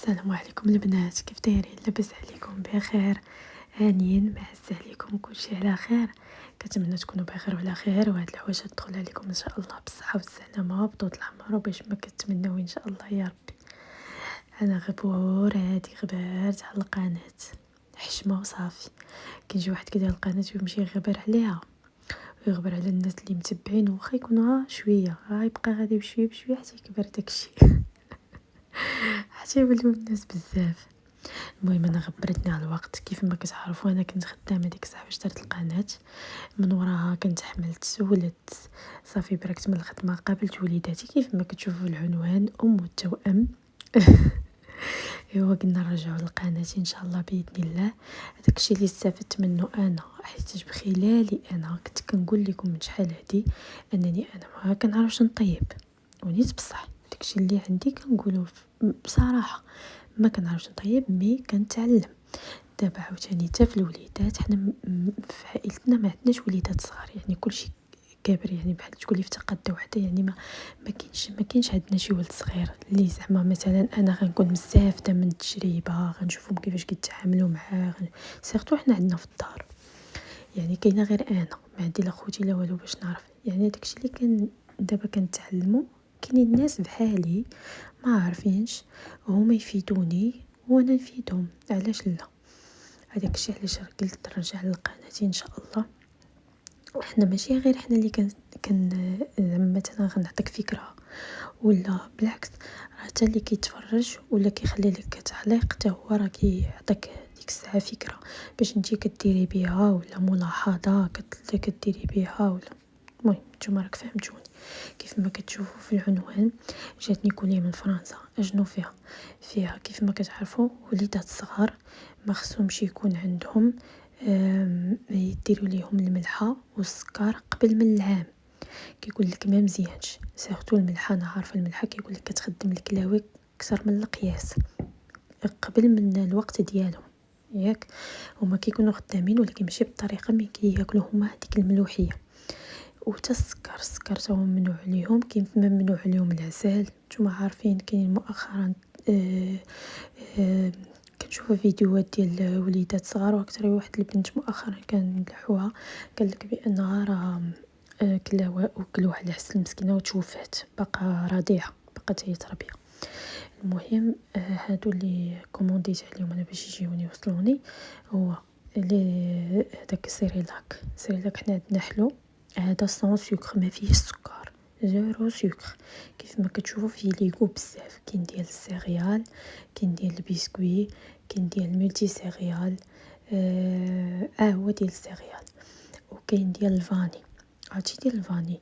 السلام عليكم البنات، كيف دايرين؟ لاباس عليكم بخير؟ هانيين معز عليكم كلشي على خير. كنتمنى تكونوا بخير وعلى خير، وهاد الحوايج تدخل عليكم ان شاء الله بالصحه والسلامه بطول العمر وباش ما كتمناو ان شاء الله يا ربي. انا غبور هادي غبرت على القناه حشمه وصافي. كيجي واحد كيدير القناه ويمشي يغبر عليها ويغبر على الناس اللي متبعين، واخا يكونوا شويه غيبقى غادي بشويه بشويه حتى يكبر داكشي حتى يوليو الناس بزاف. المهم انا غبرتني على الوقت، كيف ما كتعرفوا انا كنت خدامه ديك الساعه باش درت القناه، من وراها كنت حملت ولدت صافي بركت من الخدمه قابلت وليداتي كيف ما كتشوفوا العنوان ام التوأم. ايوا قلنا نرجعوا للقناه ان شاء الله باذن الله. داكشي اللي استفدت منه انا حيت بخلالي انا كنت كنقول لكم من شحال هادي انني انا ما كنعرفش نطيب، ونيت بصح داكشي اللي عندي كنقوله بصراحه ما كنعرفش نطيب مي كنتعلم. دابا عاوتاني حتى في الوليدات حنا في عائلتنا ما عندناش وليدات صغار، يعني كلشي كابر، يعني بحال تقولي في تقدا وحده، يعني ما كاينش عندنا شي ولد صغير اللي زعما مثلا انا غنكون مستافده من التجربه، غنشوفهم كيفاش كيتعاملوا معاه سيرتو حنا عندنا في الدار. يعني كاينه غير انا ما عندي لا خوتي لا والو باش نعرف، يعني داكشي اللي كان دابا كنتعلمو. كاينين الناس بحالي ما عارفينش، هما يفيدوني وانا نفيدهم، علاش لا؟ هذاك الشيء علاش قلت نرجع للقناه ان شاء الله. وحنا ماشي غير حنا اللي كان زعما مثلا غنعطيك فكره، ولا بالعكس راه حتى اللي كيتفرج ولا كيخلي لك تعليق حتى هو راه كيعطيك ديك الساعه فكره باش نتي كديري بها، ولا ملاحظه كديري بها، ولا المهم نتوما راك فهمتوني. كيف ما كتشوفوا في العنوان جاتني كوليه من فرنسا، اشنو فيها كيف ما كتعرفوا وليدات صغار ما خصهمش يكون عندهم يديروا ليهم الملحه والسكر قبل من العام. كيقول لك ما مزيانش، سيرتو الملحه، انا عارفه الملحه كيقول لك كتخدم الكلاوي اكثر من القياس قبل من الوقت ديالهم، ياك هما كيكونوا خدامين ولكن ماشي بالطريقه ملي كياكلوا هما هذيك الملوحيه. وتا السكر تا هو ممنوع عليهم، كاين ممنوع عليهم العسل. نتوما عارفين كاين مؤخرا كنشوفوا فيديوهات ديال وليدات صغار، واكثر واحد البنت مؤخرا كان لحوها قال لك بانها راه كلوها العسل مسكينه وتوفات، باقا رضيعه، باقا تهي تربيه. المهم هادو اللي كومونديت عليهم انا باش يجيوني يوصلوني هو اللي داك سيريلاك حنا عندنا حلو، هذا سون سكر ما فيه السكر، زيرو سكر. كيف ما كتشوفوا فيه ليغو بزاف، كاين ديال السيريال، كاين ديال البسكوي، كاين ديال الملتي سيريال، هو ديال السيريال، وكاين ديال الفاني. عرفتي ديال الفاني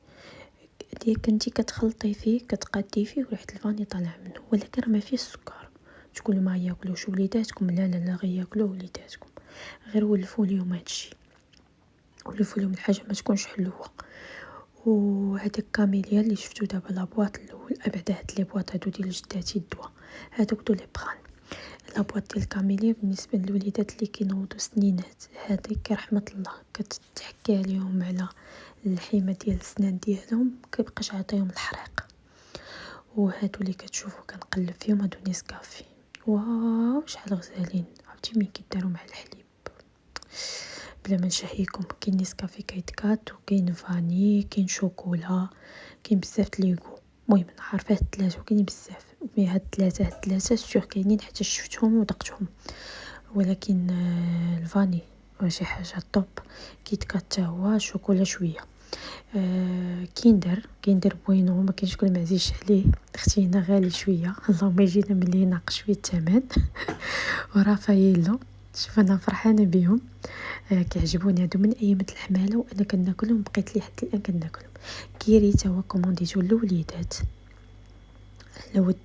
ديال كنتي كتخلطي فيه كتقادي فيه وريحه الفاني طالعه منه، ولكن راه ما فيه السكر. تقولوا ما ياكلوش وليداتكم؟ لا لا لا، غير ياكلوا وليداتكم، غير ولفوا ليهم هادشي، ولفوا لهم الحاجه ما تكونش حلوه. وهذاك كاميليا اللي شفتو دابا لابواط الاول، بعد هاد لي بواط هادو ديال جداتي الدواء هادوك دو لي بغان. لابواط ديال كاميليا بالنسبه للوليدات اللي كينوضوا سنينات، هذيك رحمه الله كتحكي عليهم على الحيمه ديال السنان ديالهم، كيبقاش عطيهم الحريق. وهادو اللي كتشوفوا كنقلب فيهم هادو نيسكافي، واو شحال غزالين. عرفتي مين كيداروا مع الحليب بلا ما نشهيكم؟ كاين نيسكافي كايت كات، وكاين فاني، كاين شوكولا، كاين بزاف ليغو. المهم انا عارفه هاد الثلاثه وكاين بزاف، مي هاد الثلاثه سيغ كاينين حتى شفتهم ودقتهم. ولكن الفاني شي حاجه طوب، كيت كات حتى هو، شوكولا شويه. كيندر بوينو ما كاينش كل ما عزيزش عليه، اختينا غالي شويه اللهم يجينا ملي ناقص شويه الثمن. ورافاييلو شوف انا فرحانه بهم، كيعجبوني هادو من ايام الحماله وانا كناكلهم، بقيت لي حتى الان كناكلهم. كيري تا هو كومونديتو للوليدات، لود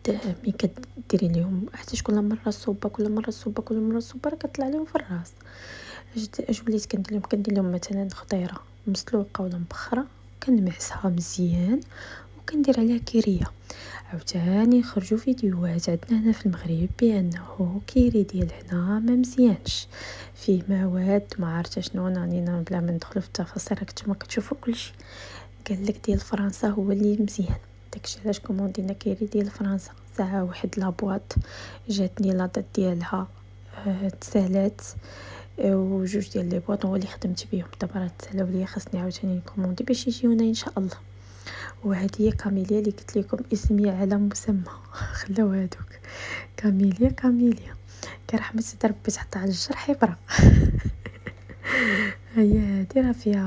مي كديري لهم حتى كل مره الصوبه، كل مره الصوبه، كل مره الصوبه راه كطلع لهم في الراس. اش وليت كندير لهم مثلا خضيره مسلوقه ولا مبخره، كنمعسها مزيان وكندير عليها كيريه. عاوتاني خرجوا فيديوهات عندنا هنا في المغرب بانه كيري ديال هنا ما مزيانش، فيه مواد ما عرفت شنو، راني بلا ما ندخلوا في التفاصيل راك نتوما كتشوفوا كلشي. قال لك ديال فرنسا هو اللي مزيان، داكشي علاش كوموندينا كيري ديال فرنسا، ساعه واحد لابواط جاتني لاطات ديالها تسالات، وجوج ديال لي بواط هو اللي خدمت بيهم. دابا راه تسالاو ليا، خاصني عاوتاني نكوموندي باش يجيونا ان شاء الله. وهذه هي كاميليا اللي قلت لكم اسمي على مسمى. خلاو هذوك كاميليا كاميليا كرحمة ربي تحط على الجرح يبرى. هي هادي راه فيها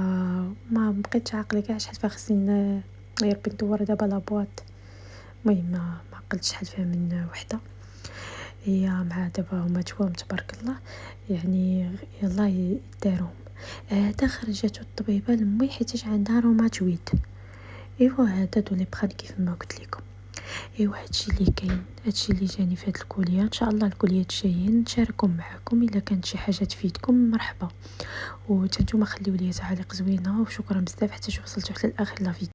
ما بقيتش عاقله كاع شحال فيها، خصني غير ربي ندور دابا لابواط. المهم ما عقلتش شحال فيها من وحده. هي مع دابا هما توام تبارك الله، يعني يلا يداروهم. هذا خرجته الطبيبه لمي حيتاش عندها روماتويد. ايوا هذا دو لي بخان كيف ما قلت لكم. ايوا هادشي اللي كاين، هادشي اللي جاني في هاد الكليه. ان شاء الله الكليات الجايين نشاركهم معكم الا كانت شي حاجه تفيدكم مرحبا. وتنتوما خليو لي تعاليق زوينه، وشكرا بزاف حتى وصلتوا حتى الاخر لا فيديو.